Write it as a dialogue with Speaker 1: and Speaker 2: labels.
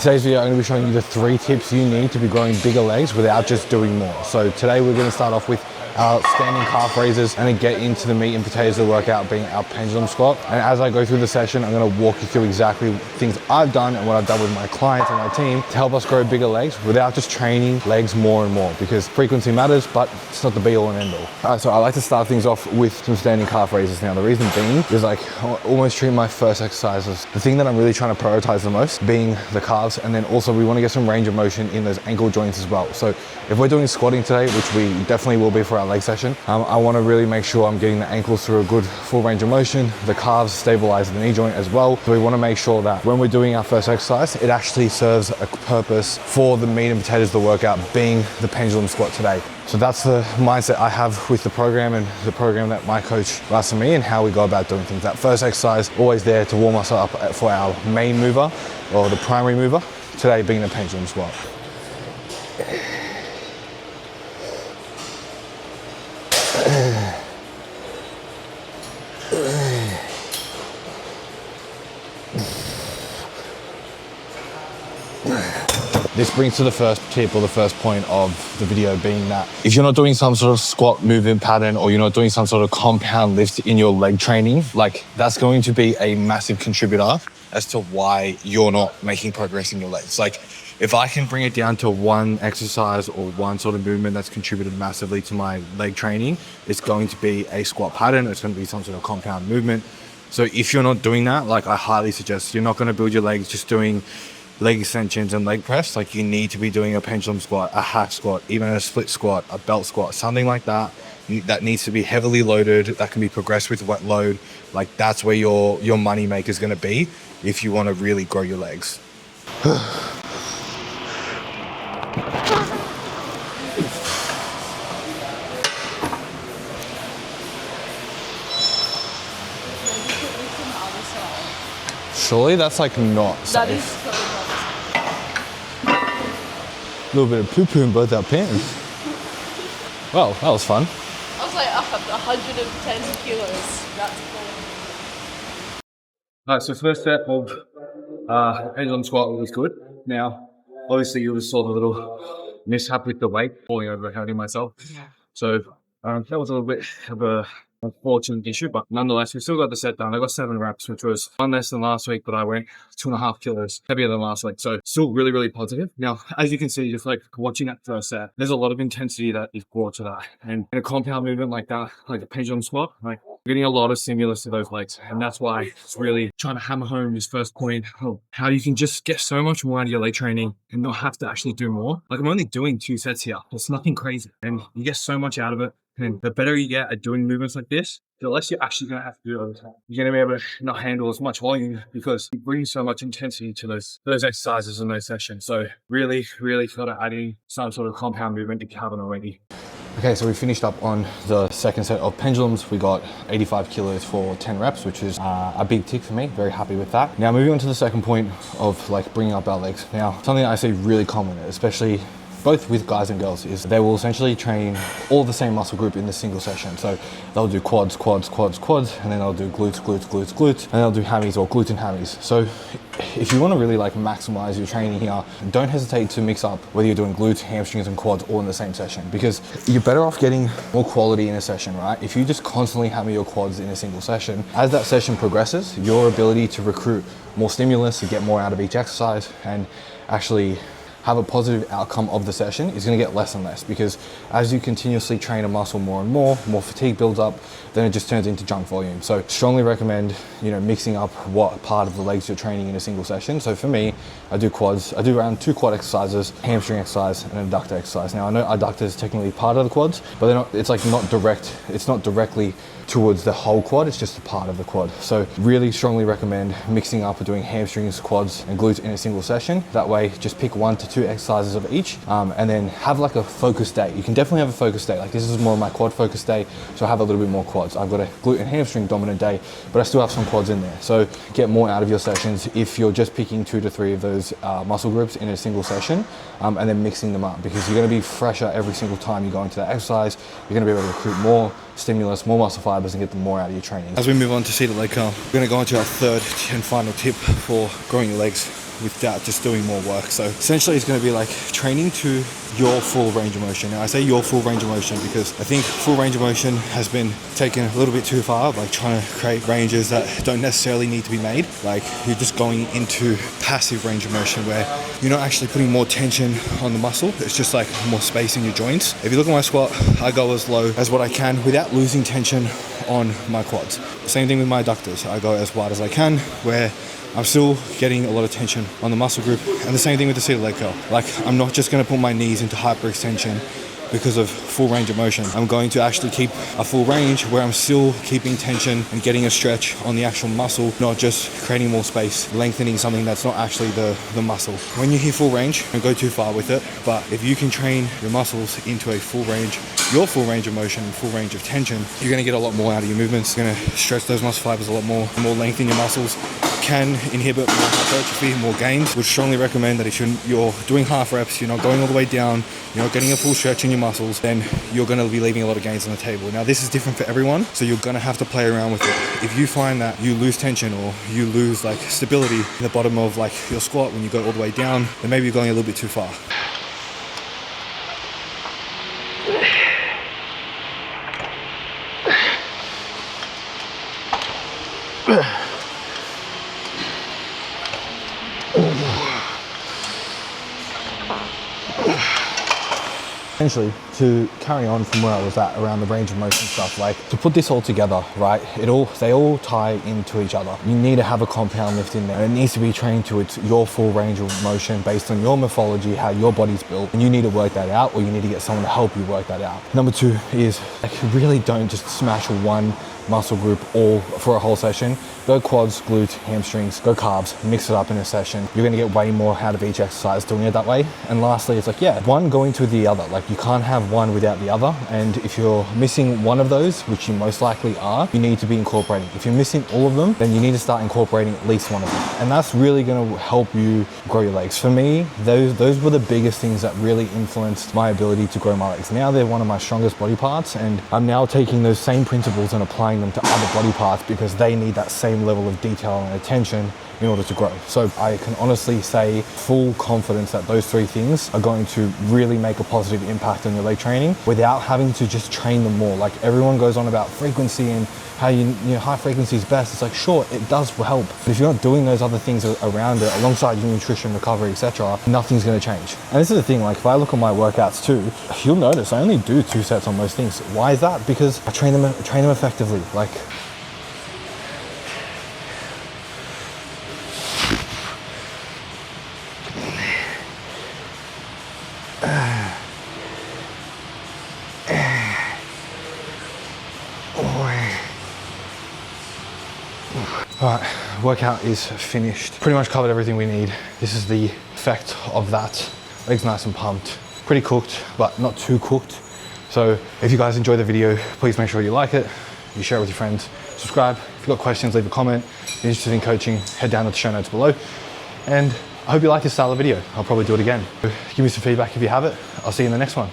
Speaker 1: today's video, I'm going to be showing you the 3 tips you need to be growing bigger legs without just doing more. So today we're going to start off with our standing calf raises and then get into the meat and potatoes of the workout, being our pendulum squat. And as I go through the session, I'm going to walk you through exactly things I've done and what I've done with my clients and my team to help us grow bigger legs without just training legs more and more, because frequency matters, but it's not the be all and end all. All right, so I like to start things off with some standing calf raises. Now, the reason being is I almost treat my first exercise as the thing that I'm really trying to prioritize the most, being the calves. And then also we want to get some range of motion in those ankle joints as well. So if we're doing squatting today, which we definitely will be for our leg session, I want to really make sure I'm getting the ankles through a good full range of motion, the calves stabilize the knee joint as well. So we want to make sure that when we're doing our first exercise, it actually serves a purpose for the meat and potatoes of the workout, being the pendulum squat today. So that's the mindset I have with the program and the program that my coach runs for me, and how we go about doing things. That first exercise, always there to warm us up for our main mover or the primary mover, today being the pendulum squat. This brings to the first tip, or the first point of the video, being that if you're not doing some sort of squat movement pattern, or you're not doing some sort of compound lift in your leg training, like that's going to be a massive contributor as to why you're not making progress in your legs. Like if I can bring it down to one exercise or one sort of movement that's contributed massively to my leg training, it's going to be a squat pattern. It's going to be some sort of compound movement. So if you're not doing that, like I highly suggest you're not going to build your legs just doing leg extensions and leg press. Like you need to be doing a pendulum squat, a hack squat, even a split squat, a belt squat, something like that. That needs to be heavily loaded, that can be progressed with wet load. Like that's where your money maker is going to be if you want to really grow your legs. Surely that's like not safe.
Speaker 2: That is totally not safe.
Speaker 1: A little bit of poo-poo in both our pants. Well, that was fun.
Speaker 2: I was like up 110 kilos. That's cool.
Speaker 1: Alright, so first set of pendulum squat was good. Now, obviously you just saw the little mishap with the weight, falling over, hurting myself. So that was a little bit of a unfortunate issue, but nonetheless, we still got the set done. I got 7 reps, which was 1 less than last week, but I went 2.5 kilos heavier than last week. So still really, really positive. Now, as you can see, just like watching that first set, there's a lot of intensity that is brought to that. And in a compound movement like that, like a pendulum squat, like getting a lot of stimulus to those legs. And that's why it's really trying to hammer home this first point of how you can just get so much more out of your leg training and not have to actually do more. Like I'm only doing 2 sets here. It's nothing crazy. And you get so much out of it. And the better you get at doing movements like this, the less you're actually going to have to do it over time. You're going to be able to not handle as much volume because you bring so much intensity to those exercises and those sessions. So really, really sort of adding some sort of compound movement if you haven't already. Okay, so we finished up on the second set of pendulums. We got 85 kilos for 10 reps, which is a big tick for me. Very happy with that. Now moving on to the second point of like bringing up our legs. Now, something that I see really common, especially both with guys and girls, is they will essentially train all the same muscle group in the single session. So they'll do quads, quads, quads, quads, and then they'll do glutes, glutes, glutes, glutes, and they'll do hammies or glutes and hammies. So if you want to really like maximize your training here, don't hesitate to mix up whether you're doing glutes, hamstrings, and quads all in the same session, because you're better off getting more quality in a session, right? If you just constantly hammer your quads in a single session, as that session progresses, your ability to recruit more stimulus, to get more out of each exercise, and actually have a positive outcome of the session is going to get less and less, because as you continuously train a muscle more and more fatigue builds up, then it just turns into junk volume. So strongly recommend, mixing up what part of the legs you're training in a single session. So for me, I do quads. I do around 2 quad exercises, hamstring exercise, and an adductor exercise. Now I know adductor is technically part of the quads, but they're not, it's like not direct. It's not directly towards the whole quad, it's just a part of the quad. So really strongly recommend mixing up or doing hamstrings, quads, and glutes in a single session. That way, just pick 1 to 2 exercises of each, and then have like a focus day. You can definitely have a focus day. Like this is more of my quad focus day, so I have a little bit more quads. I've got a glute and hamstring dominant day, but I still have some quads in there. So get more out of your sessions if you're just picking 2 to 3 of those muscle groups in a single session, and then mixing them up, because you're going to be fresher every single time you go into that exercise. You're going to be able to recruit more stimulus, more muscle fibers, and get them more out of your training. As we move on to seated leg curl, we're going to go into our third and final tip for growing your legs
Speaker 3: without just doing more work. So essentially it's going to be like training to your full range of motion. Now I say your full range of motion because I think full range of motion has been taken a little bit too far, like trying to create ranges that don't necessarily need to be made. Like you're just going into passive range of motion where you're not actually putting more tension on the muscle. It's just like more space in your joints. If you look at my squat, I go as low as what I can without losing tension on my quads. Same thing with my adductors. I go as wide as I can where I'm still getting a lot of tension on the muscle group. And the same thing with the seated leg curl. Like I'm not just going to put my knees into hyperextension because of full range of motion. I'm going to actually keep a full range where I'm still keeping tension and getting a stretch on the actual muscle, not just creating more space, lengthening something that's not actually the muscle. When you hit full range, don't go too far with it, but if you can train your muscles into a full range, your full range of motion, full range of tension, you're gonna get a lot more out of your movements. You're gonna stretch those muscle fibers a lot more length in your muscles, can inhibit more hypertrophy, more gains. Would strongly recommend that if you're doing half reps, you're not going all the way down, you're not getting a full stretch in your muscles, then you're going to be leaving a lot of gains on the table. Now this is different for everyone, so you're going to have to play around with it. If you find that you lose tension or you lose like stability in the bottom of like your squat when you go all the way down, then maybe you're going a little bit too far. Essentially, to carry on from where I was at around the range of motion stuff, like to put this all together, right? They all tie into each other. You need to have a compound lift in there. It needs to be trained to your full range of motion based on your morphology, how your body's built, and you need to work that out, or you need to get someone to help you work that out. Number two is like really don't just smash one muscle group all for a whole session. Go quads, glutes, hamstrings, go calves, mix it up in a session. You're gonna get way more out of each exercise doing it that way. And lastly, it's like, yeah, one going to the other. Like you can't have one without the other. And if you're missing one of those, which you most likely are, you need to be incorporating. If you're missing all of them, then you need to start incorporating at least one of them. And that's really gonna help you grow your legs. For me, those were the biggest things that really influenced my ability to grow my legs. Now they're one of my strongest body parts, and I'm now taking those same principles and applying them to other body parts because they need that same level of detail and attention in order to grow. So I can honestly say full confidence that those three things are going to really make a positive impact on your leg training without having to just train them more. Like everyone goes on about frequency and how you know high frequency is best. It's like, sure, it does help, but if you're not doing those other things around it alongside your nutrition, recovery, etc., nothing's going to change. And this is the thing, like if I look at my workouts too, you'll notice I only do 2 sets on most things. Why is that? Because I train them effectively. Like Alright, workout is finished. Pretty much covered everything we need. This is the effect of that. Legs nice and pumped. Pretty cooked, but not too cooked. So if you guys enjoy the video, please make sure you like it, you share it with your friends, subscribe. If you've got questions, leave a comment. If you're interested in coaching, head down to the show notes below. And I hope you like this style of video. I'll probably do it again. Give me some feedback if you have it. I'll see you in the next one.